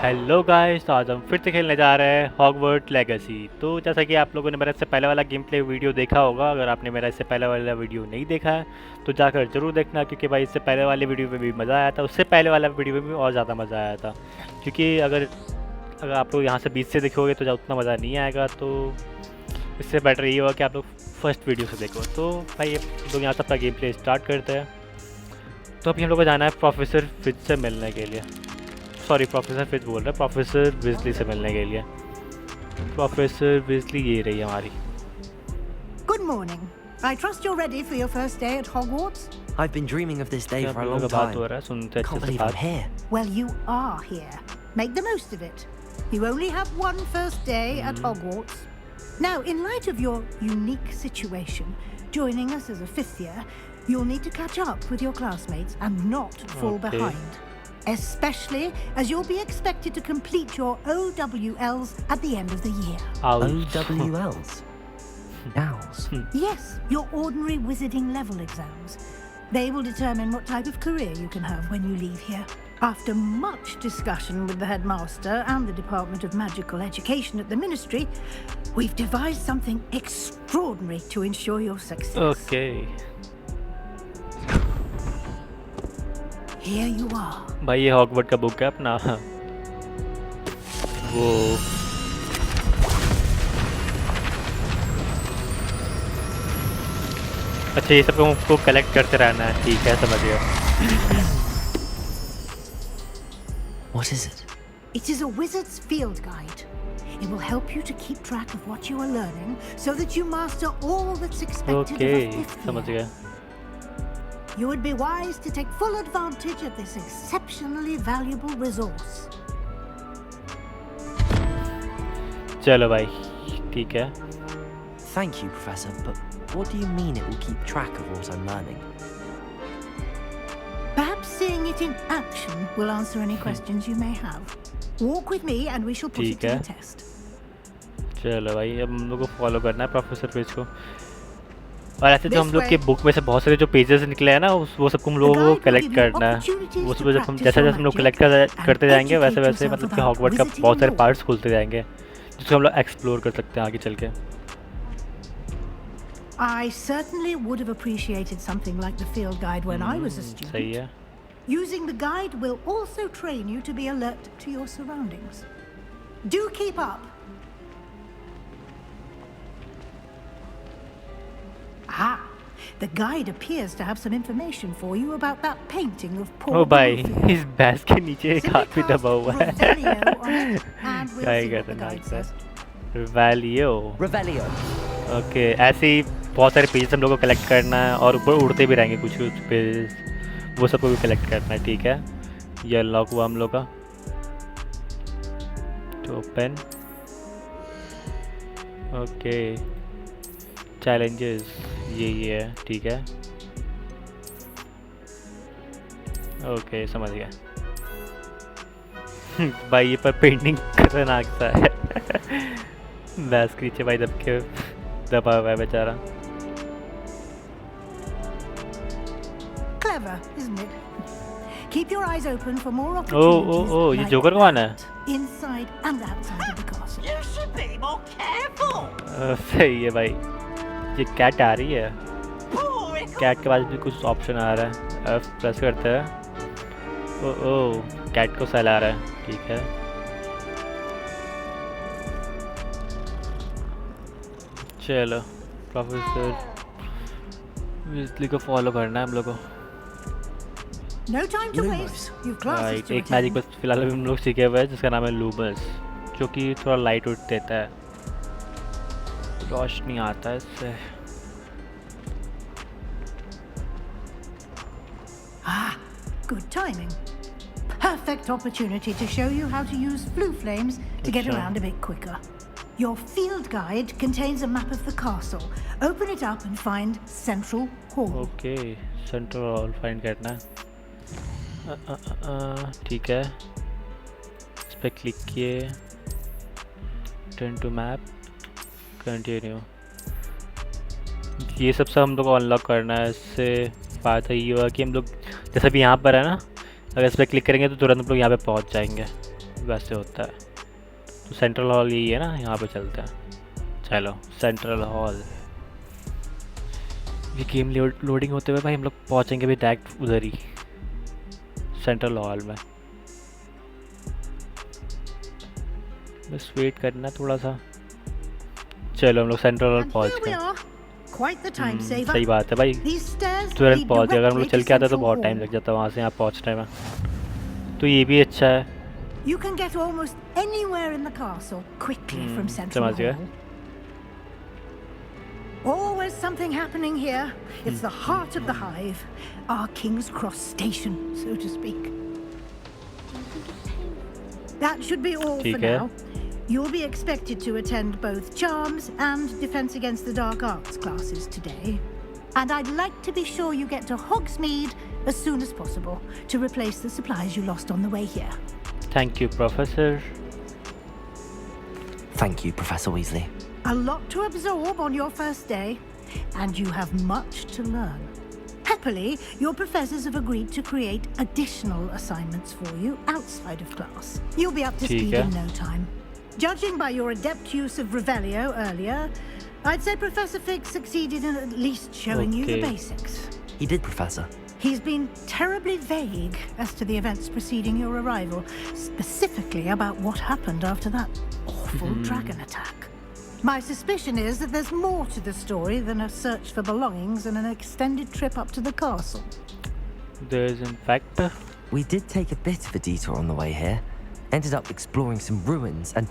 Hello guys, तो आज हम फिर से खेलने जा रहे हैं हॉगवर्ट लेगेसी। तो जैसा कि आप लोगों ने मेरा इससे पहले वाला गेम प्ले वीडियो देखा होगा, अगर आपने मेरा इससे पहले वाला वीडियो नहीं देखा है तो जाकर ज़रूर देखना, क्योंकि भाई इससे पहले वाले वीडियो में भी मज़ा आया था, उससे पहले वाला वीडियो में भी और ज़्यादा मज़ा आया था। क्योंकि अगर अगर आप लोग यहाँ से बीच से देखोगे तो उतना मज़ा नहीं आएगा, तो इससे बेटर ये होगा कि आप लोग फर्स्ट वीडियो से देखो। तो भाई हम लोग यहाँ से अपना गेम प्ले स्टार्ट करते हैं। तो अभी हम लोग को जाना है प्रोफेसर फिज से मिलने के लिए। सॉरी, प्रोफेसर फिज बोल रहे हैं, प्रोफेसर विजली से मिलने के लिए। प्रोफेसर विजली ये रही हमारी। Good morning. I trust you're ready for your first day at Hogwarts. I've been dreaming of this day for a long बात time. हो रहा है, सुनते Can't अच्छे से believe I'm बात। here. Well, you are here. Make the most of it. You only have one first day at Hogwarts. Now, in light of your unique situation, joining us as a fifth year, you'll need to catch up with your classmates and not fall Okay. behind. Especially as you'll be expected to complete your OWLs at the end of the year. OWLs. Owls. Yes, your ordinary wizarding level exams. They will determine what type of career you can have when you leave here. After much discussion with the headmaster and the Department of Magical Education at the Ministry, we've devised something extraordinary to ensure your success. Okay Here you are. भाई, ये Hogwarts का book है अपना। वो अच्छा, ये सब हमको कलेक्ट करते रहना है, ठीक है, समझ गया। What is it? It is a wizard's field guide. It will help you to keep track of what you are learning so that you master all that's expected okay, of a fifth समझ year. गया। You would be wise to take full advantage of this exceptionally valuable resource. चलो भाई, ठीक है। Thank you, Professor, but what do you mean it will keep track of what I'm learning? Perhaps seeing it in action will answer any questions you may have. Walk with me and we shall put it to ठीक the है। test. चलो भाई, अब हम लोग को follow करना है प्रोफेसर पेज को। और ऐसे जो हम लोग के बुक में से बहुत सारे जो पेजेस निकले हैं ना, वो सबको हम लोगों को कलेक्ट करना है। वो सब जब हम जैसे जैसे हम लोग कलेक्ट करते जाएंगे, वैसे वैसे मतलब कि हॉगवर्ट का बहुत सारे पार्ट्स खुलते जाएंगे, जिसको हम लोग एक्सप्लोर कर सकते हैं आगे चल के। I certainly would have appreciated something like the field guide when I was a student. सही है। Using the guide will also train you to be alert to your surroundings. Do keep up. Ah, the guide appears to have some information for you about that painting of Paul. ओ भाई, इस भैंस के नीचे एक हाथ भी दबा हुआ है। क्या ही कहते हैं नाम से? वैलियो। Revelio. ओके, ऐसे ही बहुत सारे पेजेस हम लोग को कलेक्ट करना है, और ऊपर उड़ते भी रहेंगे कुछ कुछ पेजेस, वो सबको भी कलेक्ट करना है, ठीक है। ये अनलॉक हुआ हम लोग का। तो ओपन। ओके, चैलेंजेस ये है, ठीक है। ओके, समझ गया। भाई ये पर पेंटिंग खतरनाक सा है। बैस के नीचे भाई दबा हुआ है बेचारा। Clever, isn't it? Keep your eyes open for more oh opportunities. ये like जोकर कौन है? that, inside and outside of the castle. You should be more careful. सही है भाई। ये कैट आ रही है। Poor कैट के पास भी कुछ ऑप्शन आ रहा है, F प्रेस करते हैं। ओ कैट को सहला रहा है, ठीक है। चलो, प्रोफेसर विजली को फॉलो करना है हम लोग को। No time to Lumos. waste. You've classes right, to एक मैजिक attend. बस फिलहाल अभी हम लोग सीखे हुए हैं, जिसका नाम है लूमस, जो कि थोड़ा लाइट उठ देता है, रोशनी आता है इससे। Ah, good timing. Perfect opportunity to show you how to use flue flames to get Achha. around a bit quicker. Your field guide contains a map of the castle. Open it up and find Central Hall. Okay, central hall find करना है। ठीक है, इस पर click किए, turn to map, continue. ये सब हम लोग को अनलॉक करना है। इससे फ़ायदा ये हुआ कि हम लोग जैसे भी यहाँ पर है ना, अगर इस पर क्लिक करेंगे तो तुरंत हम लोग यहाँ पे पहुँच जाएंगे। वैसे होता है। तो सेंट्रल हॉल यही है ना, यहाँ पे चलते हैं। चलो सेंट्रल हॉल। ये गेम लोडिंग होते हुए भाई हम लोग पहुँचेंगे भी डायरेक्ट उधर ही, सेंट्रल हॉल में। बस वेट करना थोड़ा सा। चलो हम लोग सेंट्रल हॉल And पहुँच here we गए। are. Quite the time saver. सही बात है भाई, These stairs तुरंत lead पहुँच गए। अगर हम लोग directly चल to के आते तो Central बहुत टाइम Hall. लग जाता वहाँ से यहाँ पहुँचने में। तो ये भी अच्छा है। You can get almost anywhere in the castle quickly from Central समझ गया। Hall. Always something happening here. It's the heart of the hive, our King's Cross station, so to speak. That should be all for ठीक है। now. You'll be expected to attend both Charms and Defense Against the Dark Arts classes today. And I'd like to be sure you get to Hogsmeade as soon as possible to replace the supplies you lost on the way here. Thank you professor. Thank you, Professor Weasley. A lot to absorb on your first day, and you have much to learn. Happily, your professors have agreed to create additional assignments for you outside of class. You'll be up to ठीक speed है। in no time. Judging by your adept use of Revelio earlier, I'd say Professor Fig succeeded in at least showing you the Okay. basics. He did, Professor. He's been terribly vague as to the events preceding your arrival, specifically about what happened after that awful dragon attack. My suspicion is that there's more to the story than a search for belongings and an extended trip up to the castle. There's in fact We did take a bit of a detour on the way here. Ended up exploring some ruins and...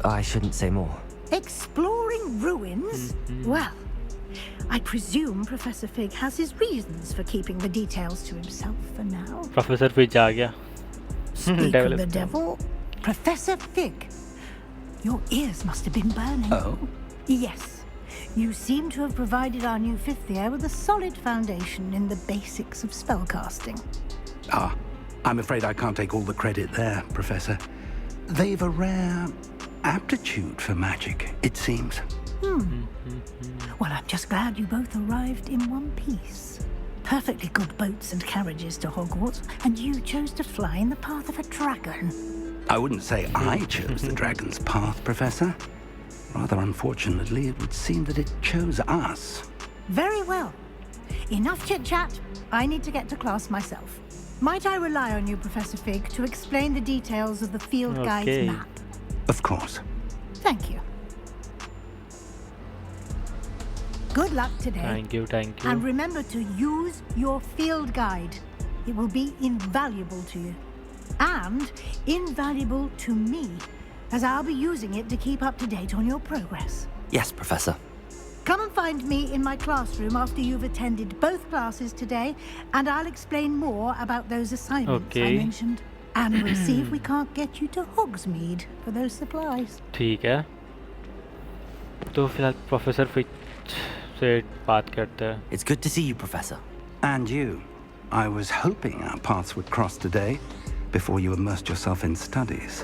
I shouldn't say more. Exploring ruins? Well, I presume Professor Fig has his reasons for keeping the details to himself for now. Professor फिर जा गया। Speak Devil of the is- devil, Professor Fig. Your ears must have been burning. Oh? Yes. You seem to have provided our new fifth year with a solid foundation in the basics of spellcasting. Ah, I'm afraid I can't take all the credit there, Professor. They've a rare aptitude for magic, it seems. Well, I'm just glad you both arrived in one piece. Perfectly good boats and carriages to Hogwarts, and you chose to fly in the path of a dragon. I wouldn't say I chose the dragon's path, Professor. Rather unfortunately, it would seem that it chose us. Very well. Enough chit-chat. I need to get to class myself. Might I rely on you, Professor Fig, to explain the details of the field Okay. guide's map? Of course. Thank you. Good luck today. Thank you thank And you. remember to use your field guide. It will be invaluable to you. And invaluable to me, as I'll be using it to keep up to date on your progress. Yes, Professor. Come and find me in my classroom after you've attended both classes today, and I'll explain more about those assignments I Okay. mentioned. And we'll see if we can't get you to Hogsmeade for those supplies. ठीक है, तो फिलहाल professor Fitch से बात करते हैं। It's good to see you, Professor. And you. I was hoping our paths would cross today before you immersed yourself in studies.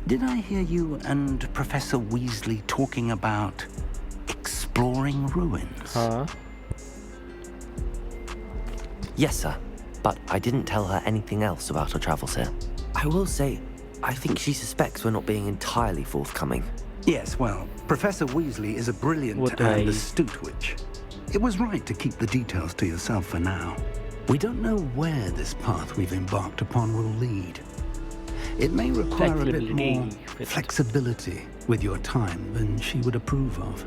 Did I hear you and Professor Weasley talking about exploring ruins? हाँ Yes, sir. But I didn't tell her anything else about our travels here. I will say, I think she suspects we're not being entirely forthcoming. Yes, well, Professor Weasley is a brilliant What and I- astute witch. It was right to keep the details to yourself for now. We don't know where this path we've embarked upon will lead. It may require a bit more flexibility with your time than she would approve of.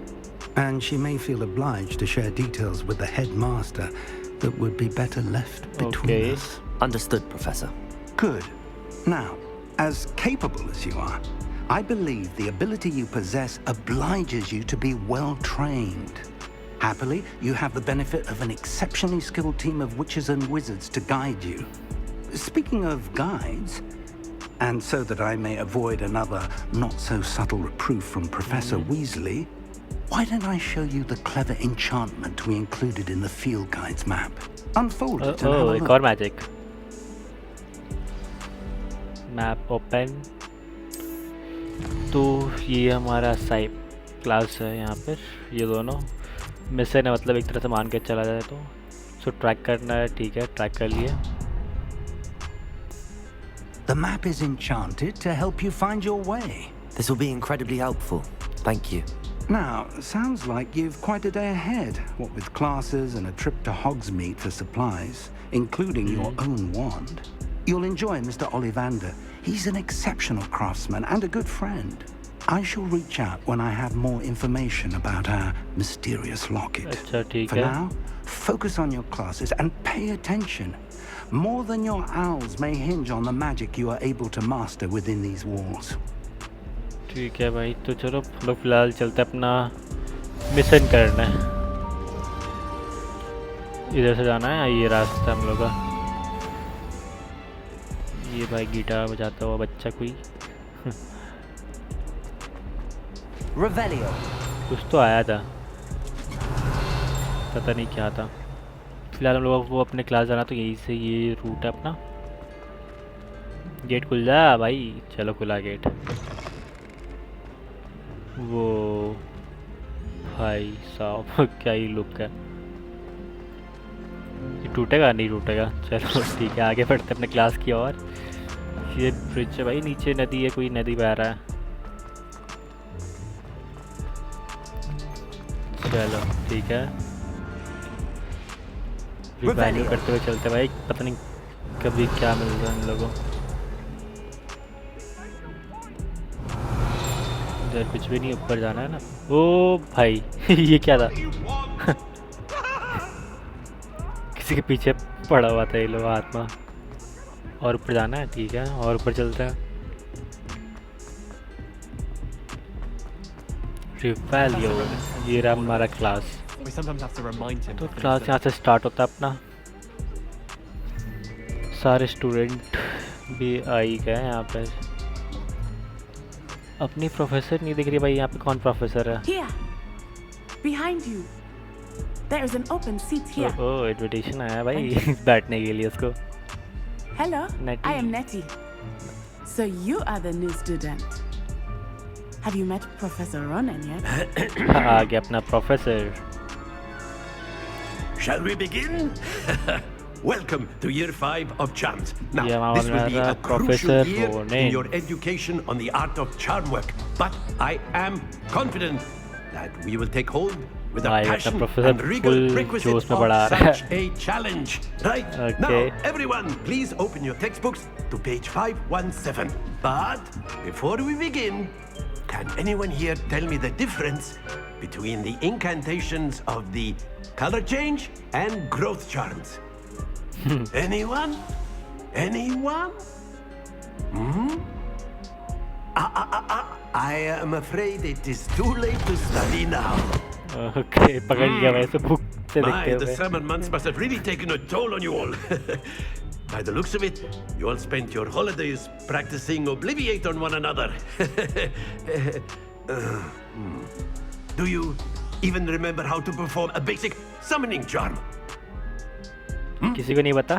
And she may feel obliged to share details with the headmaster that would be better left between Okay. us. Understood, Professor. Good. Now, as capable as you are, I believe the ability you possess obliges you to be well trained. Happily, you have the benefit of an exceptionally skilled team of witches and wizards to guide you. Speaking of guides, and so that I may avoid another not-so-subtle reproof from Professor Weasley, why don't I show you the clever enchantment we included in the field guide's map? Unfold it and have a एक look. और magic map open. तो ये हमारा साइब class है यहाँ पर। ये दोनों मिशन है, मतलब एक तरह से मान के चला जाए तो ट्रैक करना है। ठीक है, ट्रैक कर लिए। The map is enchanted to help you find your way. This will be incredibly helpful. Thank you. Now, sounds like you've quite a day ahead, what with classes and a trip to Hogsmeade for supplies, including your own wand. You'll enjoy Mr. Ollivander. He's an exceptional craftsman and a good friend. I shall reach out when I have more information about our mysterious locket. अच्छा ठीक For है now, focus on your classes and pay attention. More than your owls may hinge on the magic you are able to master within these walls. ठीक है भाई। तो चलो हम लोग फिलहाल चलते अपना मिशन करने। इधर से जाना है, ये रास्ता हम लोग का। ये भाई गिटार बजाता हुआ बच्चा कोई Revelio. कुछ तो आया था, पता नहीं क्या था। फिलहाल हम लोगों को अपने क्लास जाना, तो यहीं से ये रूट है अपना। गेट खुल जा भाई। चलो खुला गेट। वो भाई साहब क्या ही लुक है। ये टूटेगा नहीं टूटेगा। चलो ठीक है, आगे बढ़ते अपने क्लास की ओर। ये ब्रिज है भाई, नीचे नदी है, कोई नदी बह रहा है। चलो ठीक है, वैल्यू करते हुए चलते भाई। पता नहीं कभी क्या मिल रहा है इन लोगों। इधर कुछ भी नहीं, ऊपर जाना है ना। ओ भाई ये क्या था किसी के पीछे पड़ा हुआ था ये लोग आत्मा। और ऊपर जाना है, ठीक है, और ऊपर चलते हैं। रिवैल्यू, ये रहा हमारा क्लास। तो क्लास यहाँ से स्टार्ट होता है अपना। सारे स्टूडेंट भी आ ही गए यहाँ पे। अपनी प्रोफेसर नहीं दिख रही भाई, यहाँ पे कौन प्रोफेसर है? Here, behind you. There is an open seat here. Oh invitation आया भाई बैठने के लिए उसको। Hello, Nettie. I am Nettie. So you are the new student. Have you met Professor Ronan yet? आ गया अपना professor. Shall we begin? Welcome to year 5 of charms. Now, Yeah, this will be Mama, a crucial Professor year Ronan. in your education on the art of charm work. But I am confident that we will take hold with a भाई, अपना passion professor and rigor full requisite जोश में of बढ़ा रहा है। such a challenge. Right? Now, Okay. everyone, please open your textbooks to page 517. But before we begin, can anyone here tell me the difference between the incantations of the color change and growth charms? Anyone? Anyone? I am afraid it is too late to study now. Okay पकड़ लिया वैसे भूख से My, देखते the हुए। summer months must have really taken a toll on you all. By the looks of it, you all spent your holidays practicing Obliviate on one another. Do you even remember how to perform a basic summoning charm? किसी को नहीं पता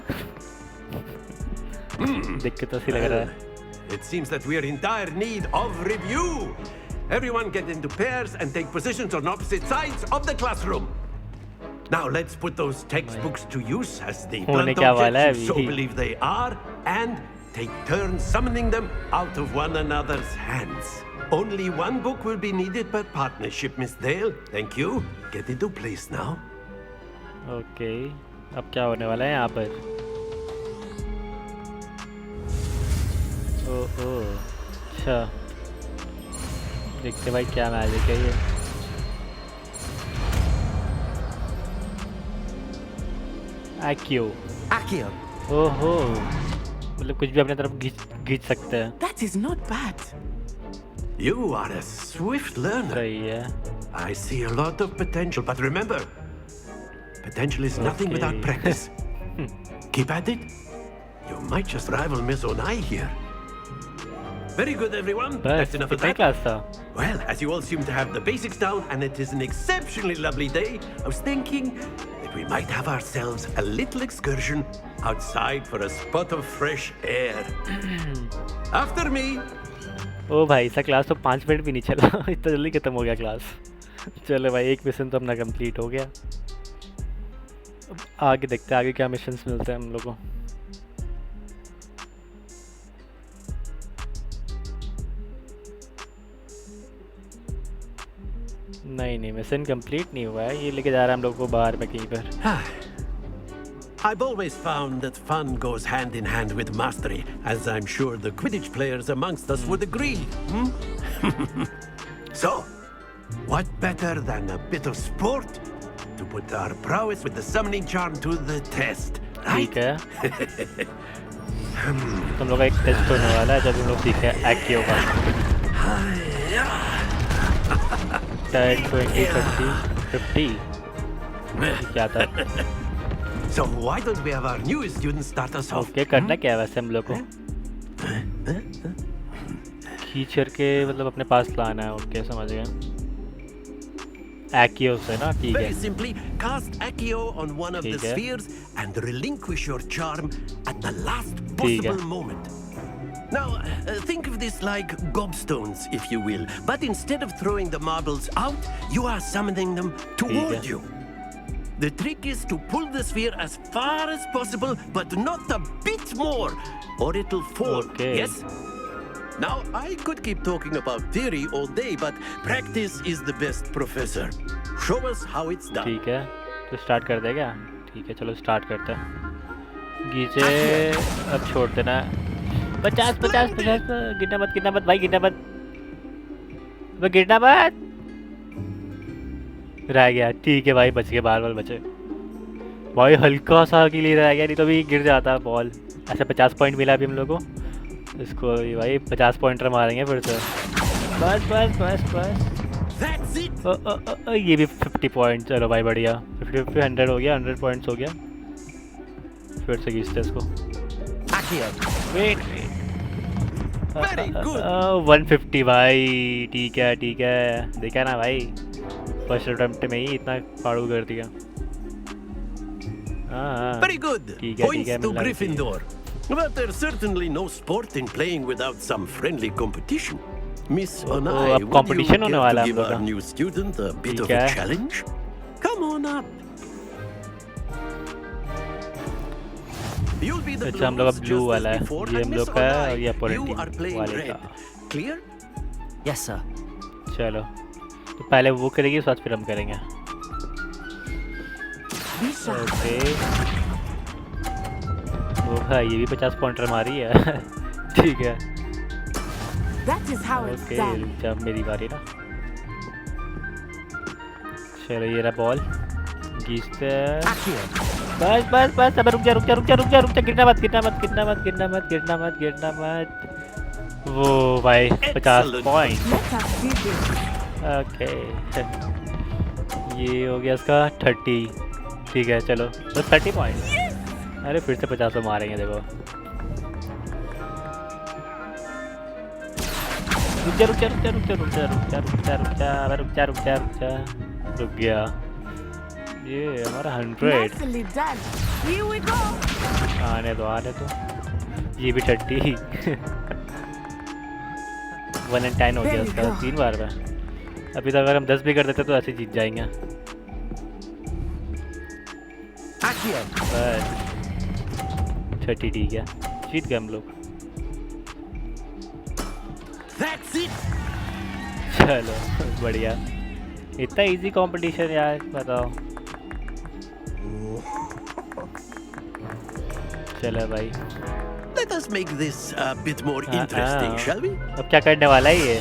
देख के तो ऐसे लग रहा है। It seems that we are in dire need of review. Everyone get into pairs and take positions on opposite sides of the classroom. Now let's put those textbooks to use as the होने blunt क्या वाला है objects you so अभी। believe they are, and take turns summoning them out of one another's hands. Only one book will be needed per partnership, Miss Dale. Thank you. Get into place now. Okay अब क्या होने वाला है यहाँ पर? ओ अच्छा देखते भाई क्या मैजिक है ये। एक्यो Accio. ओहो मतलब कुछ भी अपने तरफ खींच सकते हैं। That is not bad. You are a swift learner. सही है। I see a lot of potential, but remember, potential is nothing without Okay. practice. Keep at it. You might just rival Miss Onai here. Very good, everyone. बस That's enough of कितना that. Class था? Well, as you all seem to have the basics down, and it is an exceptionally lovely day, I was thinking that we might have ourselves a little excursion outside for a spot of fresh air. After me. ओ भाई इसका class तो 5 minute भी नहीं चला इतना जल्दी खत्म हो गया क्लास। चलो भाई एक मिशन तो अपना कंप्लीट हो गया। अब आगे देखते हैं आगे क्या मिशंस मिलते हैं हम लोगों को। नहीं नहीं, मिशन कंप्लीट नहीं हुआ है। ये लेके जा रहा है हम लोग को बाहर में कहीं पर। I've always found that fun goes hand in hand with mastery, as I'm sure the Quidditch players amongst us would agree. So, what better than a bit of sport to put our prowess with the summoning charm to the test, ठीक right? है। तुम लोग का एक test होने वाला है जब हम लोग सीखे एक्टिव का। 10, 20, 30, 50 क्या था? So why don't we have our newest students start us off? Okay, करना क्या है वैसे हम लोग को? खींच करके मतलब अपने पास लाना है। ओके, समझ गया। एक्टिव से ना, ठीक है। Very simply, cast Accio on one of the spheres and relinquish your charm at the last possible moment. Now, think of this like gobstones, if you will. But instead of throwing the marbles out, you are summoning them toward you. The trick is to pull the sphere as far as possible, but not a bit more, or it'll fall. Okay. Yes? Now, I could keep talking about theory all day, but practice is the best professor. Show us how it's done. ठीक है, तो start कर दे क्या? ठीक है, चलो start करते हैं। गीचे अब छोड़ देना। 50 50 50, गिरना मत भाई, गिरना मत, गिरना मत। रह गया, ठीक है भाई, बच गए, बार बचे भाई। हल्का सा के लिए रह गया, नहीं तो भी गिर जाता बॉल। ऐसे 50 पॉइंट मिला अभी हम लोग को। इसको भाई 50 पॉइंटर मारेंगे फिर से। बस बस बस बस। ये भी 50 पॉइंट। चलो भाई बढ़िया, 50 100 हो गया, 100 पॉइंट्स हो गया। फिर से खींचते इसको। वेट 150 भाई, ठीक है, देखा ना भाई, फर्स्ट अटेम्प्ट में ही इतना फाड़ू कर दिया। Very good. Points to Gryffindor. But there's certainly no sport in playing without some friendly competition. Miss Onai, would you care to give our new student a bit of a challenge? Come on up. You'll be the अच्छा, हम लोग का blue वाला है, ये हम लोग का और ये अपोनेंट वाले का। Clear? Yes, sir. चलो, तो पहले वो करेगी, उसके बाद फिर हम करेंगे। ओके, वो भाई ये भी 50 पॉइंटर मारी है। ठीक है, ओके, जब मेरी बारी ना। चलो, ये रहा बॉल, घींचते बस बस बस। अब रुक जा, गिरना मत। वो भाई 50 पॉइंट। ओके, ये हो गया इसका 30। ठीक है, चलो बस 30 पॉइंट। अरे फिर से 50 मारेंगे, देखो। रुक गया। ये हमारा 100। आने दो। ये भी 30। 110 हो गया उसका 3 बार में। अभी तक अगर हम 10 भी कर देते तो ऐसे जीत जाएंगे। बस 30, ठीक है, जीत गए हम लोग। चलो बढ़िया, इतना इजी कंपटीशन यार, बताओ। चलो भाई, Let us make this a bit more interesting, shall we? अब क्या करने वाला है ये?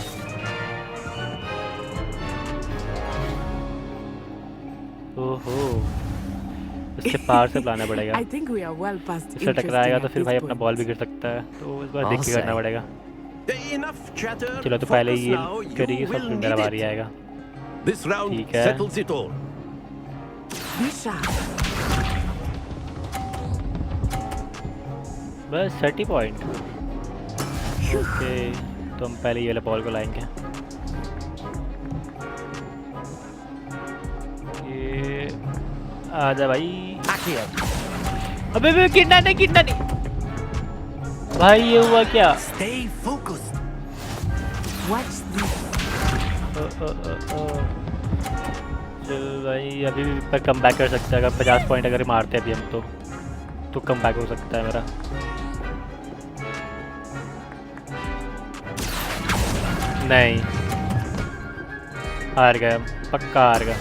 ओहो, इसके पार से लाना पड़ेगा। इससे टकराएगा तो फिर भाई अपना बॉल भी गिर सकता है, तो इस बार देख के करना पड़ेगा। चलो, तो पहले ये करिए, सब फिर मेरा बारी आएगा। ठीक है, बस 30 पॉइंट। ओके, तो हम पहले ये वाला बॉल को लाएंगे। ये आजा भाई। अबे गिरना नहीं भाई, ये हुआ क्या? चल भाई, अभी भी कम बैक कर सकता है। अगर 50 पॉइंट अगर मारते अभी हम तो कम बैक हो सकता है मेरा। नहीं, हार गया, पक्का हार गया।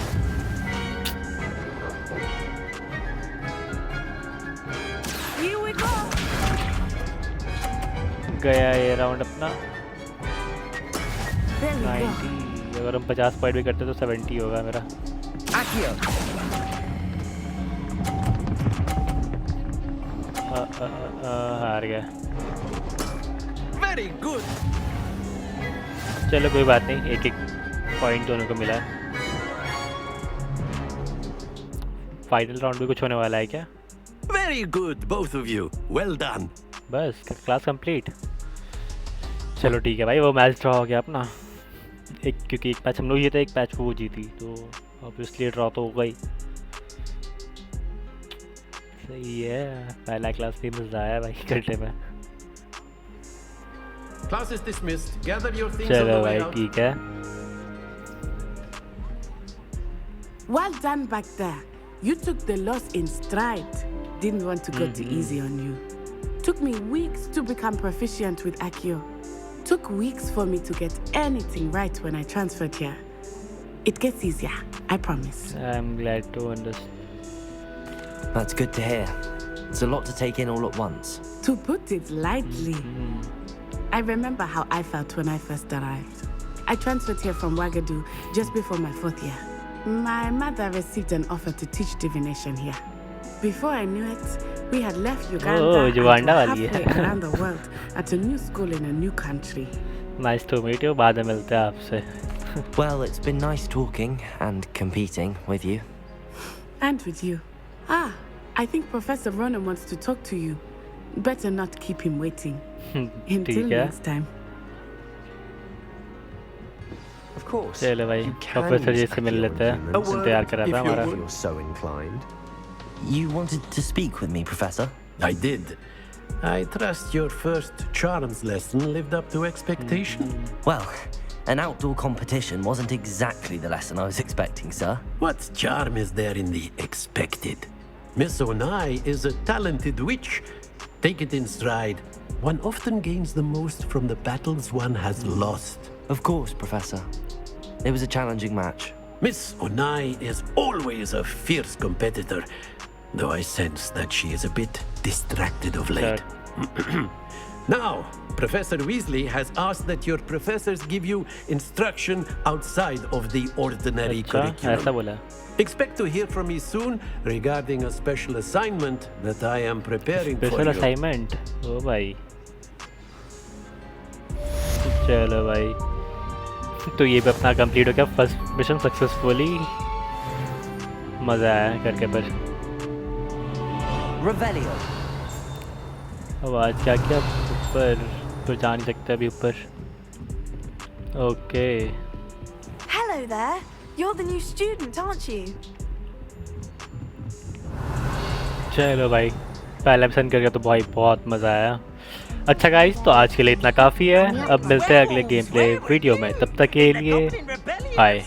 Here we go. गया ये राउंड अपना। There we go. 90, अगर हम 50 पॉइंट भी करते तो 70 होगा मेरा। Accio! हार गया। Very good. चलो कोई बात नहीं, एक एक पॉइंट दोनों को मिला है। फाइनल राउंड भी कुछ होने वाला है क्या? Very good, both of you. Well done. बस क्लास कंप्लीट। चलो ठीक है भाई, वो मैच ड्रॉ हो गया अपना। एक क्योंकि एक मैच हम लोग जीते, एक मैच वो जीती, तो ऑब्वियसली ड्रॉ तो होगा ही। सही है, पहला क्लास भी मजा आया भाई करने में। Class is dismissed. Gather your things on चलो the way भाई out. ठीक है। Well done back there. You took the loss in stride. Didn't want to go too easy on you. Took me weeks to become proficient with Accio. Took weeks for me to get anything right when I transferred here. It gets easier, I promise. I'm glad to understand. That's good to hear. It's a lot to take in all at once. To put it lightly, I remember how I felt when I first arrived. I transferred here from Wagadu just before my 4th year. My mother received an offer to teach divination here. Before I knew it, we had left Uganda Oh, and Uganda were वाली है। halfway around the world at a new school in a new country. Nice to meet you, बाद में मिलते हैं आपसे। Well, it's been nice talking and competing with you. And with you. Ah, I think Professor Ronan wants to talk to you. Better not keep him waiting. Until ठीक है। next time. Of course. चलो भाई, you can professor ji use से मिल Accio लेते हैं। implements इंतजार कर रहा था if you हमारा। if you're so inclined. You wanted to speak with me, Professor? I did. I trust your first charms lesson lived up to expectation. Well, an outdoor competition wasn't exactly the lesson I was expecting, sir. What charm is there in the expected? Miss Onai is a talented witch. Take it in stride. One often gains the most from the battles one has lost. Of course, Professor. It was a challenging match. Miss Onai is always a fierce competitor, though I sense that she is a bit distracted of late. Now, Professor Weasley has asked that your professors give you instruction outside of the ordinary अच्छा, ऐसा curriculum. बोला। Expect to hear from me soon regarding a special assignment that I am preparing for special you. Assignment. ओ भाई। चलो भाई, तो ये भी अपना कंप्लीट हो गया, फर्स्ट मिशन सक्सेसफुली। मज़ा आया करके पर। Revelio. आवाज़ क्या क्या ऊपर तो जा नहीं सकते अभी ऊपर। Okay. Hello there. You're the new student, aren't you? चलो भाई, पहला मिशन करके तो भाई बहुत मज़ा आया। अच्छा गाइस, तो आज के लिए इतना काफ़ी है। अब मिलते हैं अगले गेम प्ले वीडियो में, तब तक के लिए बाय।